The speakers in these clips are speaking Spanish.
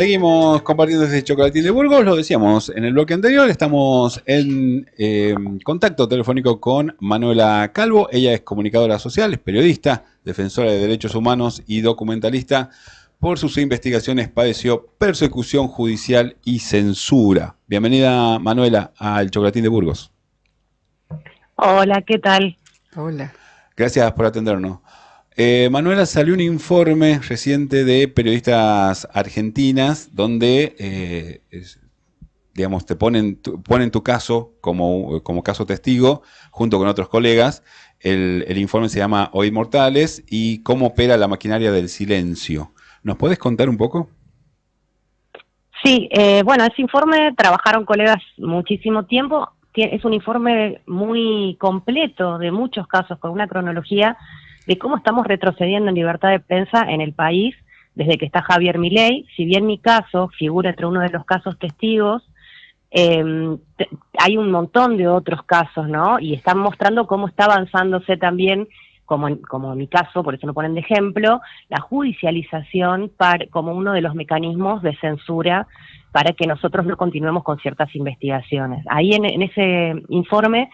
Seguimos compartiendo este chocolatín de Burgos, lo decíamos en el bloque anterior, estamos en contacto telefónico con Manuela Calvo, ella es comunicadora social, es periodista, defensora de derechos humanos y documentalista. Por sus investigaciones padeció persecución judicial y censura. Bienvenida, Manuela, al Chocolatín de Burgos. Hola, ¿qué tal? Hola. Gracias por atendernos. Manuela, salió un informe reciente de periodistas argentinas donde, digamos, ponen tu caso como caso testigo junto con otros colegas. El informe se llama Hoy Mortales y cómo opera la maquinaria del silencio. ¿Nos puedes contar un poco? Sí, bueno, ese informe trabajaron colegas muchísimo tiempo. Es un informe muy completo de muchos casos, con una cronología de cómo estamos retrocediendo en libertad de prensa en el país desde que está Javier Milei. Si bien mi caso figura entre uno de los casos testigos, hay un montón de otros casos, ¿no? Y están mostrando cómo está avanzándose también, como en mi caso, por eso lo ponen de ejemplo, la judicialización como uno de los mecanismos de censura para que nosotros no continuemos con ciertas investigaciones. Ahí en ese informe,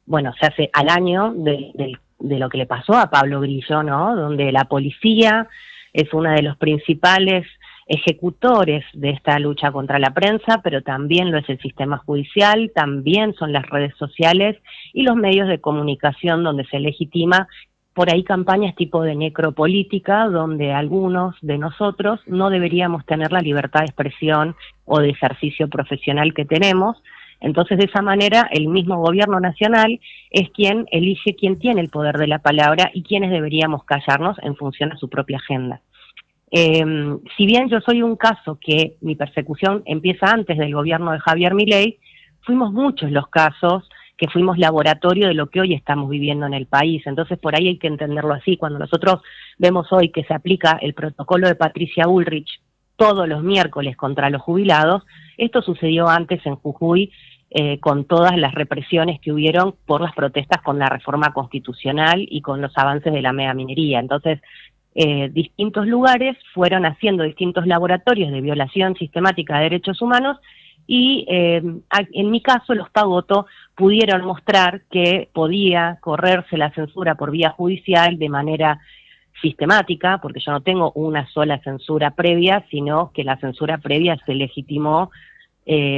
bueno, se hace al año de lo que le pasó a Pablo Grillo, ¿no? Donde la policía es una de los principales ejecutores de esta lucha contra la prensa, pero también lo es el sistema judicial, también son las redes sociales y los medios de comunicación donde se legitima por ahí campañas tipo de necropolítica, donde algunos de nosotros no deberíamos tener la libertad de expresión o de ejercicio profesional que tenemos. Entonces, de esa manera, el mismo gobierno nacional es quien elige quién tiene el poder de la palabra y quiénes deberíamos callarnos en función a su propia agenda. Si bien yo soy un caso que mi persecución empieza antes del gobierno de Javier Milei, fuimos muchos los casos que fuimos laboratorio de lo que hoy estamos viviendo en el país. Entonces, por ahí hay que entenderlo así. Cuando nosotros vemos hoy que se aplica el protocolo de Patricia Bullrich todos los miércoles contra los jubilados, esto sucedió antes en Jujuy, con todas las represiones que hubieron por las protestas con la reforma constitucional y con los avances de la megaminería. Entonces, distintos lugares fueron haciendo distintos laboratorios de violación sistemática de derechos humanos y en mi caso los Pagotto pudieron mostrar que podía correrse la censura por vía judicial de manera sistemática, porque yo no tengo una sola censura previa, sino que la censura previa se legitimó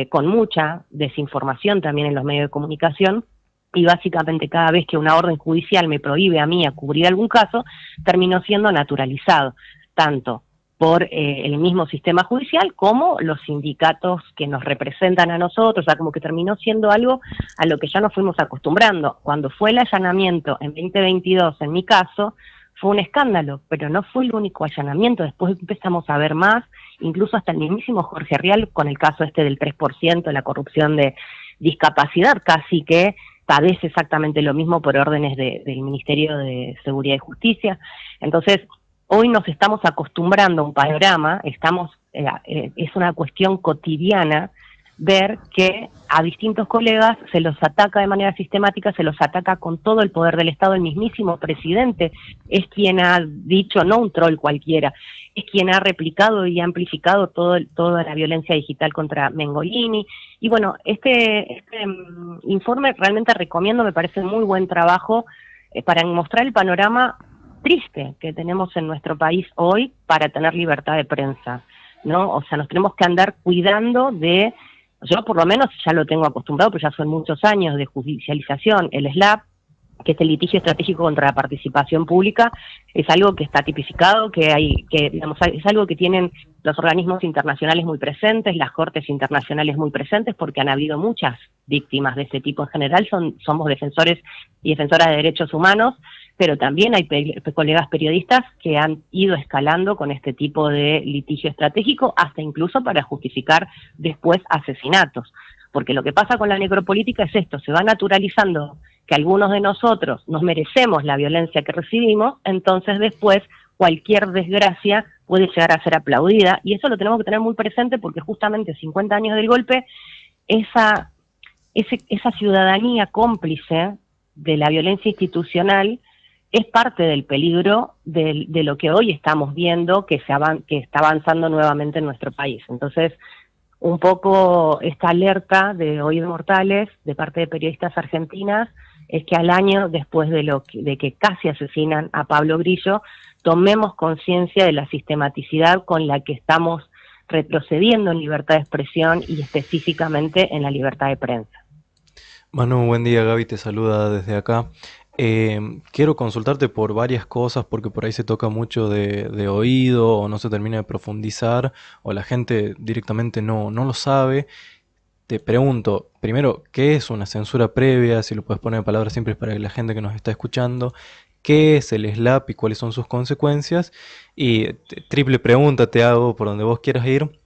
con mucha desinformación también en los medios de comunicación, y básicamente cada vez que una orden judicial me prohíbe a mí a cubrir algún caso, terminó siendo naturalizado, tanto por el mismo sistema judicial como los sindicatos que nos representan a nosotros, o sea, como que terminó siendo algo a lo que ya nos fuimos acostumbrando. Cuando fue el allanamiento en 2022, en mi caso, fue un escándalo, pero no fue el único allanamiento. Después empezamos a ver más, incluso hasta el mismísimo Jorge Rial con el caso este del 3%, la corrupción de discapacidad, casi que padece exactamente lo mismo por órdenes del Ministerio de Seguridad y Justicia. Entonces, hoy nos estamos acostumbrando a un panorama, es una cuestión cotidiana ver que a distintos colegas se los ataca de manera sistemática, se los ataca con todo el poder del Estado. El mismísimo presidente es quien ha dicho, no un troll cualquiera, es quien ha replicado y amplificado toda la violencia digital contra Mengolini. Y bueno, este informe realmente recomiendo, me parece muy buen trabajo para mostrar el panorama triste que tenemos en nuestro país hoy para tener libertad de prensa, ¿no? O sea, nos tenemos que andar cuidando de... Yo por lo menos ya lo tengo acostumbrado, pero ya son muchos años de judicialización. El SLAP, que es el litigio estratégico contra la participación pública, es algo que está tipificado, digamos, es algo que tienen los organismos internacionales muy presentes, las cortes internacionales muy presentes, porque han habido muchas víctimas de este tipo. En general somos defensores y defensoras de derechos humanos, pero también hay colegas periodistas que han ido escalando con este tipo de litigio estratégico, hasta incluso para justificar después asesinatos. Porque lo que pasa con la necropolítica es esto, se va naturalizando que algunos de nosotros nos merecemos la violencia que recibimos, entonces después cualquier desgracia puede llegar a ser aplaudida, y eso lo tenemos que tener muy presente porque justamente 50 años del golpe, esa ciudadanía cómplice de la violencia institucional es parte del peligro de lo que hoy estamos viendo que está avanzando nuevamente en nuestro país. Entonces, un poco esta alerta de Oídos Mortales de parte de periodistas argentinas es que al año después de que casi asesinan a Pablo Grillo, tomemos conciencia de la sistematicidad con la que estamos retrocediendo en libertad de expresión y específicamente en la libertad de prensa. Manu, buen día, Gaby te saluda desde acá. Quiero consultarte por varias cosas porque por ahí se toca mucho de oído o no se termina de profundizar o la gente directamente no lo sabe. Te pregunto, primero, ¿qué es una censura previa? Si lo puedes poner en palabras simples para que la gente que nos está escuchando, ¿qué es el SLAP y cuáles son sus consecuencias? Y triple pregunta te hago por donde vos quieras ir.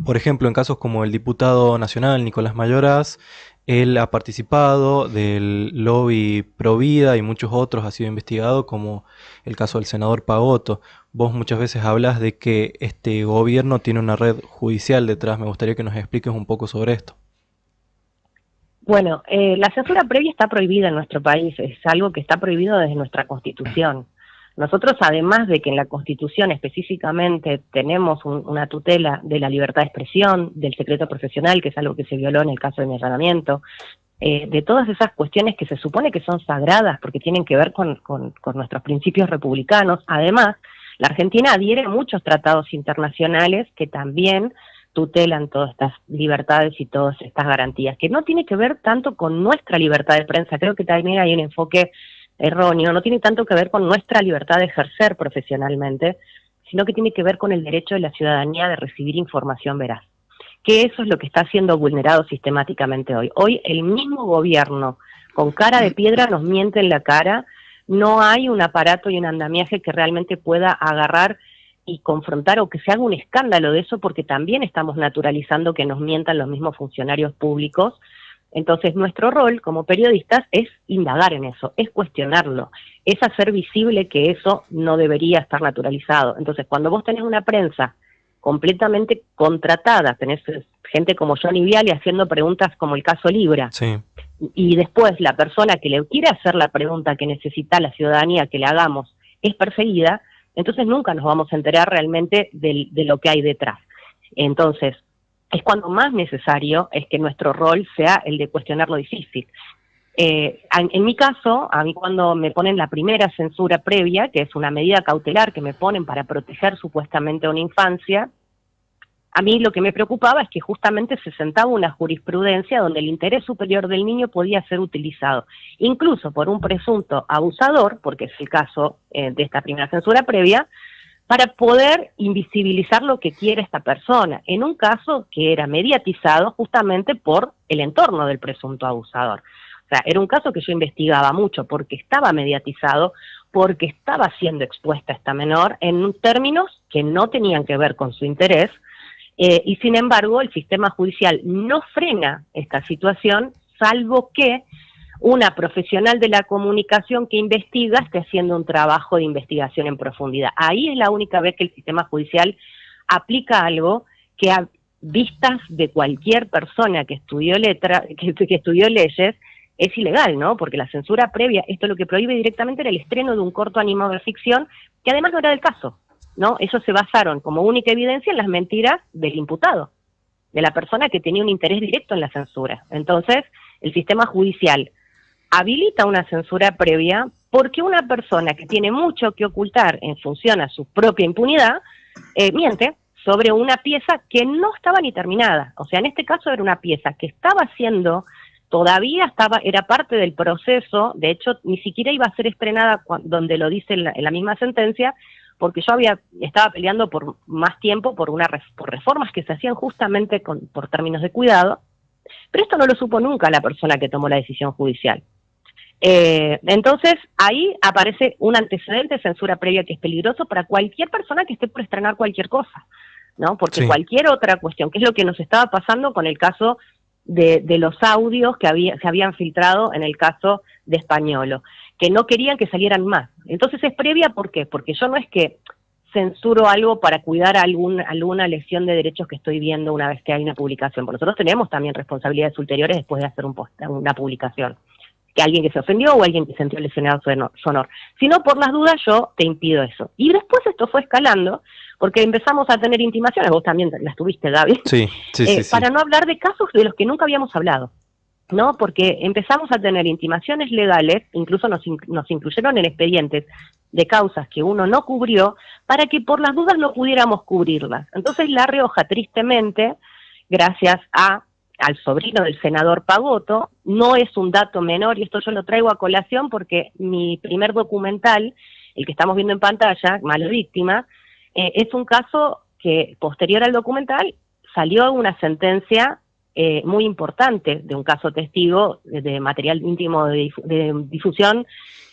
Por ejemplo, en casos como el diputado nacional Nicolás Mayoraz, él ha participado del lobby Provida y muchos otros ha sido investigado, como el caso del senador Pagotto. Vos muchas veces hablas de que este gobierno tiene una red judicial detrás. Me gustaría que nos expliques un poco sobre esto. Bueno, la censura previa está prohibida en nuestro país, es algo que está prohibido desde nuestra Constitución. Nosotros, además de que en la Constitución específicamente tenemos una tutela de la libertad de expresión, del secreto profesional, que es algo que se violó en el caso de mi allanamiento, de todas esas cuestiones que se supone que son sagradas porque tienen que ver con nuestros principios republicanos. Además, la Argentina adhiere a muchos tratados internacionales que también tutelan todas estas libertades y todas estas garantías, que no tiene que ver tanto con nuestra libertad de prensa. Creo que también hay un enfoque erróneo, no tiene tanto que ver con nuestra libertad de ejercer profesionalmente, sino que tiene que ver con el derecho de la ciudadanía de recibir información veraz. Que eso es lo que está siendo vulnerado sistemáticamente hoy. Hoy el mismo gobierno, con cara de piedra, nos miente en la cara. No hay un aparato y un andamiaje que realmente pueda agarrar y confrontar o que se haga un escándalo de eso, porque también estamos naturalizando que nos mientan los mismos funcionarios públicos. Entonces, nuestro rol como periodistas es indagar en eso, es cuestionarlo, es hacer visible que eso no debería estar naturalizado. Entonces, cuando vos tenés una prensa completamente contratada, tenés gente como Johnny Viale haciendo preguntas como el caso Libra, Sí. y después la persona que le quiere hacer la pregunta que necesita la ciudadanía que le hagamos es perseguida, entonces nunca nos vamos a enterar realmente de lo que hay detrás. Entonces, es cuando más necesario es que nuestro rol sea el de cuestionar lo difícil. En mi caso, a mí cuando me ponen la primera censura previa, que es una medida cautelar que me ponen para proteger supuestamente a una infancia, a mí lo que me preocupaba es que justamente se sentaba una jurisprudencia donde el interés superior del niño podía ser utilizado, incluso por un presunto abusador, porque es el caso de esta primera censura previa, para poder invisibilizar lo que quiere esta persona, en un caso que era mediatizado justamente por el entorno del presunto abusador. O sea, era un caso que yo investigaba mucho porque estaba mediatizado, porque estaba siendo expuesta esta menor en términos que no tenían que ver con su interés, y sin embargo el sistema judicial no frena esta situación, salvo que una profesional de la comunicación que investiga esté haciendo un trabajo de investigación en profundidad. Ahí es la única vez que el sistema judicial aplica algo que a vistas de cualquier persona que estudió que estudió leyes, es ilegal, ¿no? Porque la censura previa, esto lo que prohíbe directamente era el estreno de un corto animado de ficción, que además no era del caso, ¿no? Ellos se basaron como única evidencia en las mentiras del imputado, de la persona que tenía un interés directo en la censura. Entonces, el sistema judicial habilita una censura previa porque una persona que tiene mucho que ocultar en función a su propia impunidad, miente sobre una pieza que no estaba ni terminada. O sea, en este caso era una pieza que estaba siendo, era parte del proceso, de hecho ni siquiera iba a ser estrenada donde lo dice en la misma sentencia, porque yo estaba peleando por más tiempo por reformas que se hacían justamente por términos de cuidado, pero esto no lo supo nunca la persona que tomó la decisión judicial. Entonces ahí aparece un antecedente de censura previa que es peligroso para cualquier persona que esté por estrenar cualquier cosa, ¿no? Porque Sí. cualquier otra cuestión, que es lo que nos estaba pasando con el caso de los audios que se habían filtrado en el caso de Españolo, que no querían que salieran más. Entonces es previa, ¿por qué? Porque yo no es que censuro algo para cuidar alguna lesión de derechos que estoy viendo una vez que hay una publicación, porque nosotros tenemos también responsabilidades ulteriores después de hacer una publicación. que alguien que se ofendió o alguien que se sintió lesionado su honor. Si no, por las dudas, yo te impido eso. Y después esto fue escalando, porque empezamos a tener intimaciones, vos también las tuviste, Gaby, Sí, sí. para no hablar de casos de los que nunca habíamos hablado, ¿no? Porque empezamos a tener intimaciones legales, incluso nos incluyeron en expedientes de causas que uno no cubrió, para que por las dudas no pudiéramos cubrirlas. Entonces La Rioja, tristemente, gracias al sobrino del senador Pagotto, no es un dato menor, y esto yo lo traigo a colación porque mi primer documental, el que estamos viendo en pantalla, Mala Víctima, es un caso que posterior al documental salió una sentencia muy importante de un caso testigo de material íntimo de difusión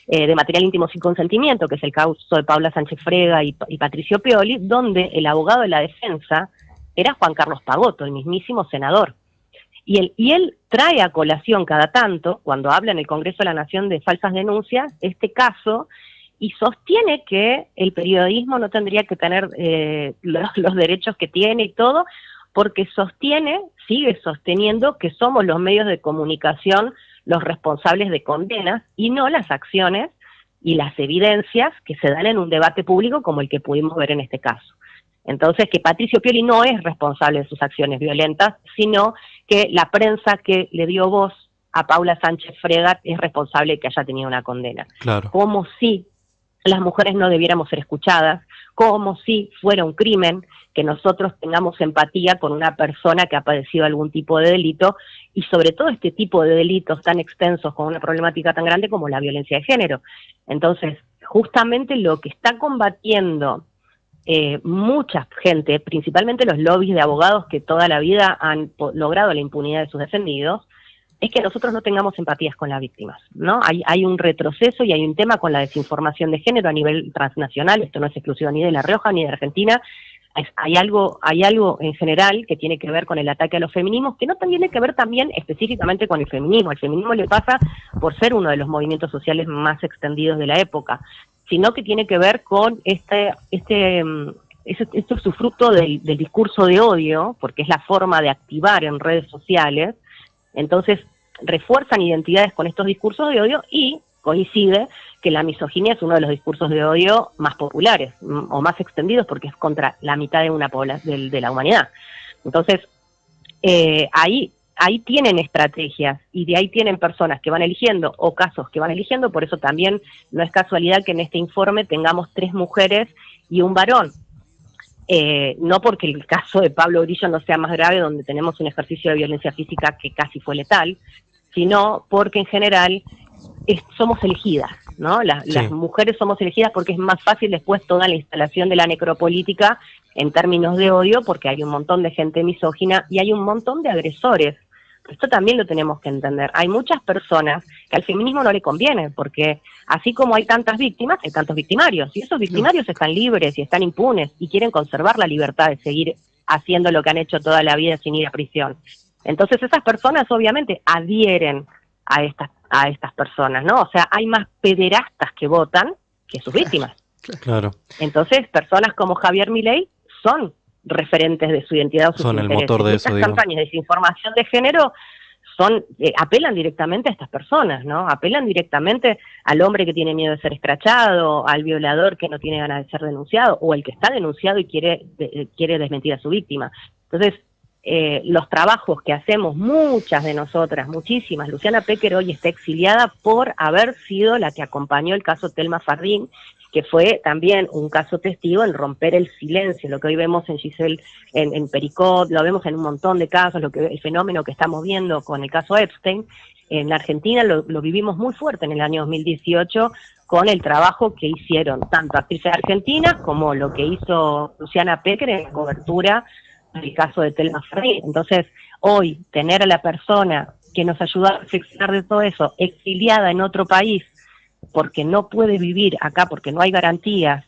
de material íntimo sin consentimiento, que es el caso de Paula Sánchez Frega y Patricio Pioli, donde el abogado de la defensa era Juan Carlos Pagotto, el mismísimo senador. Y él trae a colación cada tanto, cuando habla en el Congreso de la Nación de falsas denuncias, este caso, y sostiene que el periodismo no tendría que tener los derechos que tiene y todo, porque sigue sosteniendo que somos los medios de comunicación los responsables de condenas y no las acciones y las evidencias que se dan en un debate público como el que pudimos ver en este caso. Entonces, que Patricio Pioli no es responsable de sus acciones violentas, sino que la prensa que le dio voz a Paula Sánchez Frega es responsable de que haya tenido una condena. Claro. Como si las mujeres no debiéramos ser escuchadas, como si fuera un crimen que nosotros tengamos empatía con una persona que ha padecido algún tipo de delito, y sobre todo este tipo de delitos tan extensos con una problemática tan grande como la violencia de género. Entonces, justamente lo que está combatiendo mucha gente, principalmente los lobbies de abogados que toda la vida han logrado la impunidad de sus defendidos, es que nosotros no tengamos empatías con las víctimas, ¿no? Hay un retroceso y hay un tema con la desinformación de género a nivel transnacional. Esto no es exclusivo ni de La Rioja ni de Argentina. Hay algo en general que tiene que ver con el ataque a los feminismos, que no tiene que ver también específicamente con el feminismo. El feminismo le pasa por ser uno de los movimientos sociales más extendidos de la época, sino que tiene que ver con esto es su fruto del discurso de odio, porque es la forma de activar en redes sociales. Entonces refuerzan identidades con estos discursos de odio, y coincide que la misoginia es uno de los discursos de odio más populares o más extendidos, porque es contra la mitad de una población de la humanidad. Entonces ahí tienen estrategias, y de ahí tienen personas que van eligiendo o casos que van eligiendo. Por eso también no es casualidad que en este informe tengamos 3 mujeres y un varón. No porque el caso de Pablo Grillo no sea más grave, donde tenemos un ejercicio de violencia física que casi fue letal, sino porque en general somos elegidas, ¿no? Las mujeres somos elegidas porque es más fácil después toda la instalación de la necropolítica en términos de odio, porque hay un montón de gente misógina y hay un montón de agresores. Esto también lo tenemos que entender. Hay muchas personas que al feminismo no le conviene, porque así como hay tantas víctimas, hay tantos victimarios, y esos victimarios están libres y están impunes y quieren conservar la libertad de seguir haciendo lo que han hecho toda la vida sin ir a prisión. Entonces esas personas obviamente adhieren a estas personas, ¿no? O sea, hay más pederastas que votan que sus víctimas. Claro. Entonces, personas como Javier Milei son referentes de su identidad o sus son intereses. El motor de estas eso, campañas de desinformación de género apelan directamente a estas personas, ¿no? Apelan directamente al hombre que tiene miedo de ser escrachado, al violador que no tiene ganas de ser denunciado, o el que está denunciado y quiere desmentir a su víctima. Entonces, los trabajos que hacemos muchas de nosotras, muchísimas, Luciana Pecker hoy está exiliada por haber sido la que acompañó el caso Telma Fardín, que fue también un caso testigo en romper el silencio, lo que hoy vemos en Giselle, en Pericot, lo vemos en un montón de casos, el fenómeno que estamos viendo con el caso Epstein. En la Argentina lo vivimos muy fuerte en el año 2018 con el trabajo que hicieron tanto actrices argentinas como lo que hizo Luciana Pecker en la cobertura del caso de Telma Fardín. Entonces, hoy tener a la persona que nos ayudó a reflexionar de todo eso, exiliada en otro país, porque no puede vivir acá, porque no hay garantías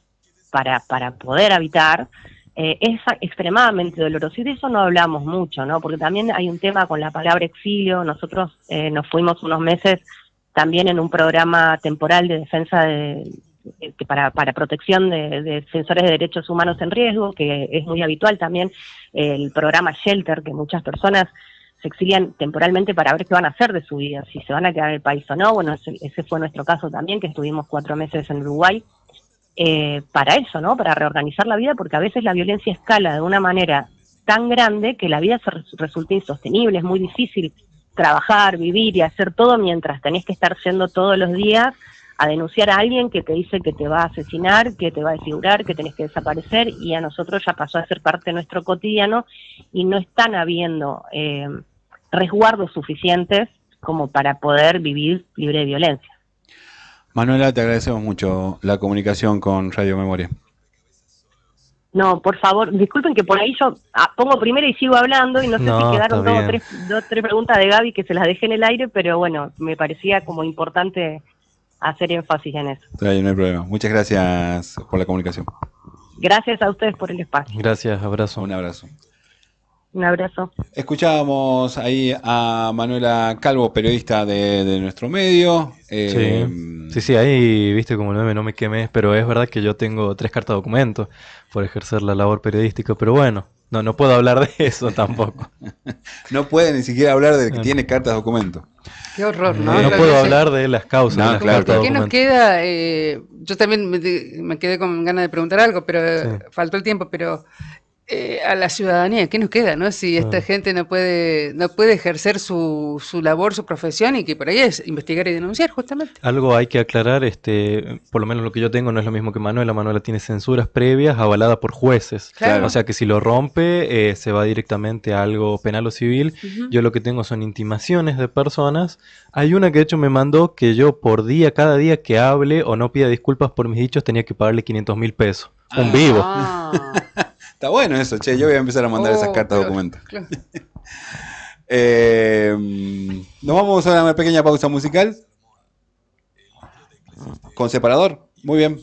para poder habitar, es extremadamente doloroso, y de eso no hablamos mucho, ¿no? Porque también hay un tema con la palabra exilio. Nosotros nos fuimos unos meses también en un programa temporal de defensa para protección de defensores de derechos humanos en riesgo, que es muy habitual también, el programa Shelter, que muchas personas se exilian temporalmente para ver qué van a hacer de su vida, si se van a quedar en el país o no. Bueno, ese fue nuestro caso también, que estuvimos 4 meses en Uruguay, para eso, ¿no? Para reorganizar la vida, porque a veces la violencia escala de una manera tan grande que la vida resulta insostenible, es muy difícil trabajar, vivir y hacer todo mientras tenés que estar yendo todos los días a denunciar a alguien que te dice que te va a asesinar, que te va a desfigurar, que tenés que desaparecer, y a nosotros ya pasó a ser parte de nuestro cotidiano y no están habiendo resguardos suficientes como para poder vivir libre de violencia. Manuela, te agradecemos mucho la comunicación con Radio Memoria. No, por favor, disculpen que por ahí yo pongo primero y sigo hablando, y no sé si quedaron dos o tres preguntas de Gaby que se las dejé en el aire, pero bueno, me parecía como importante hacer énfasis en eso. No hay problema. Muchas gracias por la comunicación. Gracias a ustedes por el espacio. Gracias, abrazo. Un abrazo. Un abrazo. Escuchábamos ahí a Manuela Calvo, periodista de nuestro medio. Sí, ahí viste como no me quemé, pero es verdad que yo tengo 3 cartas de documento por ejercer la labor periodística, pero bueno, no puedo hablar de eso tampoco. No puede ni siquiera hablar de que tiene cartas de documento. Qué horror, ¿no? No puedo hablar de las causas. No, de las claro, cartas de ¿Qué nos documento. queda? Yo también me quedé con ganas de preguntar algo, pero faltó el tiempo, pero a la ciudadanía, ¿qué nos queda, no? Si esta gente no puede ejercer su labor, su profesión, y que por ahí es investigar y denunciar, justamente. Algo hay que aclarar, por lo menos lo que yo tengo no es lo mismo que Manuela. Manuela tiene censuras previas avaladas por jueces. Claro. O sea que si lo rompe, se va directamente a algo penal o civil. Yo lo que tengo son intimaciones de personas. Hay una que de hecho me mandó que yo cada día que hable o no pida disculpas por mis dichos, tenía que pagarle 500.000 pesos. Un vivo. Está bueno eso, che. Yo voy a empezar a mandar esas cartas de documento. Claro. Nos vamos a una pequeña pausa musical. Con separador. Muy bien.